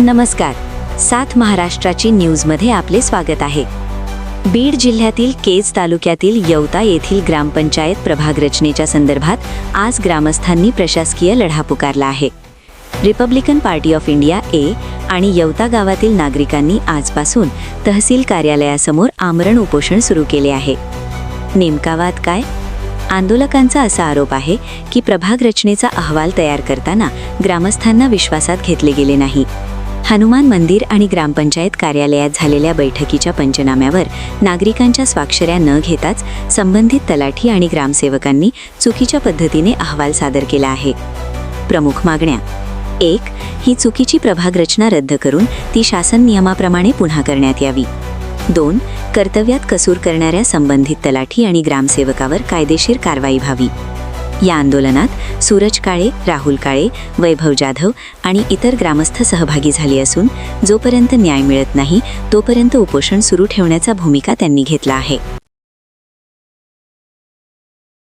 नमस्कार, साथ महाराष्ट्राची न्यूजमध्ये आपले स्वागत आहे. बीड जिल्ह्यातील केज तालुक्यातील यवता येथील ग्रामपंचायत प्रभाग रचनेच्या संदर्भात आज ग्रामस्थांनी प्रशासकीय लढा पुकारला आहे. रिपब्लिकन पार्टी ऑफ इंडिया आणि यवता गावातील नागरिकांनी आजपासून तहसील कार्यालयासमोर आमरण उपोषण सुरू केले आहे. नेमका वाद काय? आंदोलकांचा असा आरोप आहे की प्रभाग रचनेचा अहवाल तयार करताना ग्रामस्थांना विश्वासात घेतले गेले नाही. हनुमान मंदिर आणि ग्रामपंचायत कार्यालयात झालेल्या बैठकीच्या पंचनाम्यावर नागरिकांच्या स्वाक्षऱ्या न घेताच संबंधित तलाठी आणि ग्रामसेवकांनी चुकीच्या पद्धतीने अहवाल सादर केला आहे. प्रमुख मागण्या: 1. ही चुकीची प्रभाग रचना रद्द करून ती शासन नियमाप्रमाणे पुन्हा करण्यात यावी. 2. कर्तव्यात कसूर करणाऱ्या संबंधित तलाठी आणि ग्रामसेवकावर कायदेशीर कारवाई व्हावी. या आंदोलनात सूरज काळे, राहुल काळे, वैभव जाधव आणि इतर ग्रामस्थ सहभागी झाले असून जोपर्यंत न्याय मिळत नाही तोपर्यंत उपोषण सुरू ठेवण्याचा भूमिका त्यांनी घेतला आहे.